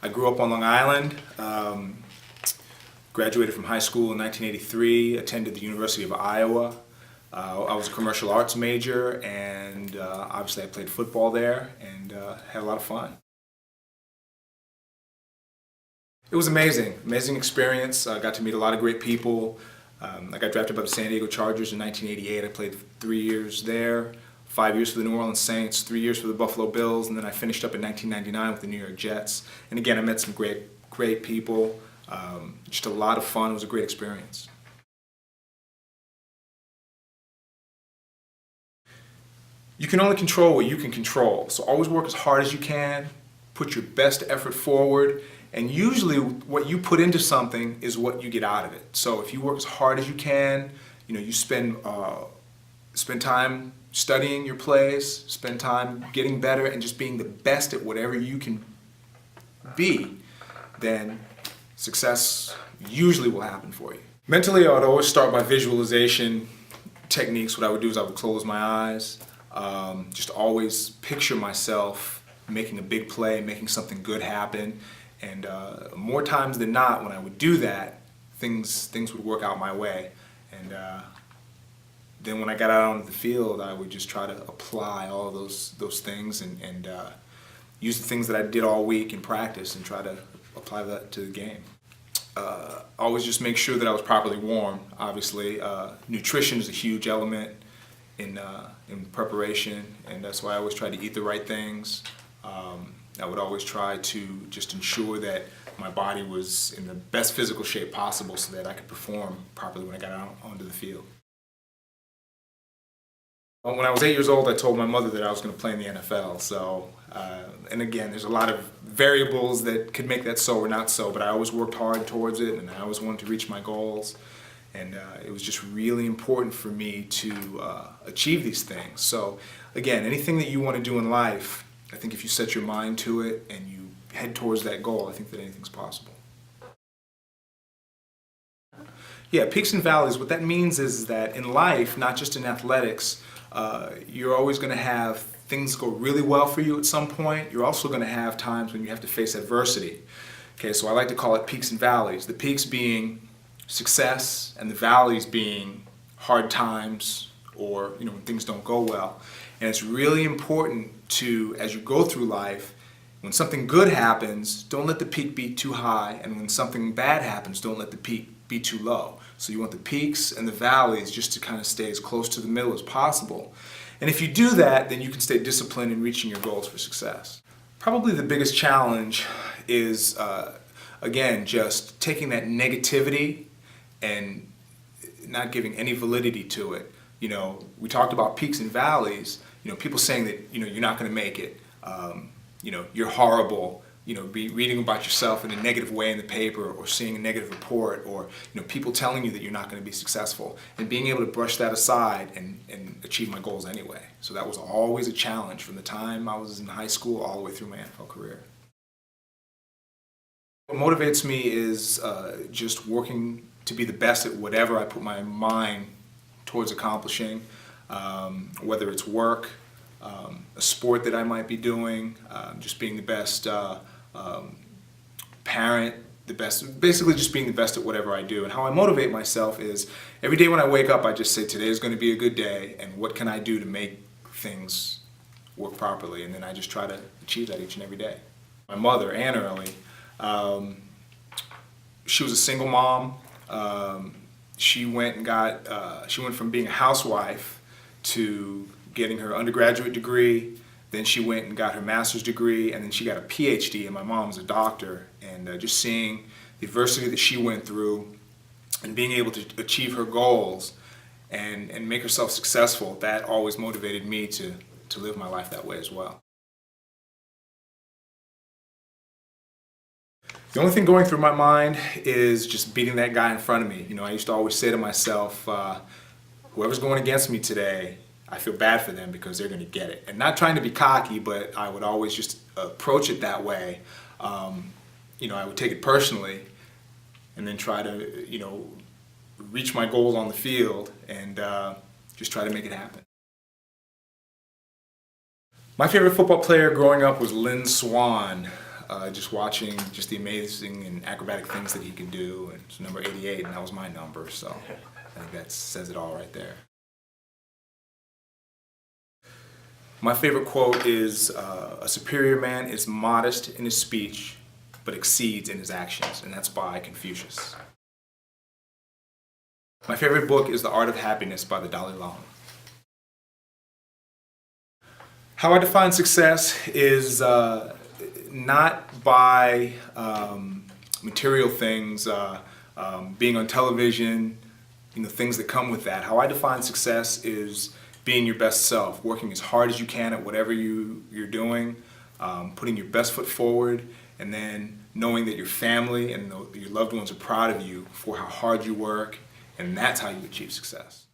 I grew up on Long Island, graduated from high school in 1983, attended the University of Iowa. I was a commercial arts major, and obviously I played football there and had a lot of fun. It was amazing experience. I got to meet a lot of great people. I got drafted by the San Diego Chargers in 1988. I played 3 years there, 5 years for the New Orleans Saints, 3 years for the Buffalo Bills, and then I finished up in 1999 with the New York Jets. And again, I met some great people. Just a lot of fun. It was a great experience. You can only control what you can control. So always work as hard as you can, put your best effort forward, and usually what you put into something is what you get out of it. So if you work as hard as you can, you spend time studying your plays, spend time getting better and just being the best at whatever you can be, then success usually will happen for you. Mentally, I would always start by visualization techniques. What I would do is I would close my eyes, just always picture myself making a big play, making something good happen. And more times than not, when I would do that, things would work out my way. And then when I got out onto the field, I would just try to apply all of those things and use the things that I did all week in practice and try to apply that to the game. Always just make sure that I was properly warm. Obviously, nutrition is a huge element in preparation, and that's why I always try to eat the right things. I would always try to just ensure that my body was in the best physical shape possible so that I could perform properly when I got out onto the field. When I was 8 years old, I told my mother that I was going to play in the NFL. So, and again, there's a lot of variables that could make that so or not so, but I always worked hard towards it, and I always wanted to reach my goals. And it was just really important for me to achieve these things. So, again, anything that you want to do in life, I think if you set your mind to it and you head towards that goal, I think that anything's possible. Yeah, peaks and valleys, what that means is that in life, not just in athletics, you're always going to have things go really well for you at some point. You're also going to have times when you have to face adversity. Okay, so I like to call it peaks and valleys. The peaks being success and the valleys being hard times or when things don't go well. And it's really important to, as you go through life, when something good happens, don't let the peak be too high, and when something bad happens, don't let the peak be too low. So you want the peaks and the valleys just to kind of stay as close to the middle as possible. And if you do that, then you can stay disciplined in reaching your goals for success. Probably the biggest challenge is, again, just taking that negativity and not giving any validity to it. We talked about peaks and valleys. People saying that you're not going to make it. You're horrible. Be reading about yourself in a negative way in the paper, or seeing a negative report, or people telling you that you're not going to be successful, and being able to brush that aside and achieve my goals anyway. So that was always a challenge from the time I was in high school all the way through my NFL career. What motivates me is just working to be the best at whatever I put my mind towards accomplishing, whether it's work, a sport that I might be doing, just being the best parent, basically just being the best at whatever I do. And how I motivate myself is every day when I wake up, I just say, today is going to be a good day, and what can I do to make things work properly? And then I just try to achieve that each and every day. My mother, Ann Early, she was a single mom. She went from being a housewife to getting her undergraduate degree. Then she went and got her master's degree, and then she got a PhD, and my mom was a doctor. And just seeing the adversity that she went through and being able to achieve her goals and make herself successful, that always motivated me to live my life that way as well. The only thing going through my mind is just beating that guy in front of me. I used to always say to myself, whoever's going against me today, I feel bad for them because they're going to get it. And not trying to be cocky, but I would always just approach it that way. I would take it personally and then try to, reach my goals on the field and just try to make it happen. My favorite football player growing up was Lynn Swann. just watching just the amazing and acrobatic things that he can do. And it's number 88, and that was my number, so I think that says it all right there. My favorite quote is, a superior man is modest in his speech, but exceeds in his actions, and that's by Confucius. My favorite book is The Art of Happiness by the Dalai Lama. How I define success is not by material things, being on television, things that come with that. How I define success is being your best self, working as hard as you can at whatever you're doing, putting your best foot forward, and then knowing that your family and your loved ones are proud of you for how hard you work, and that's how you achieve success.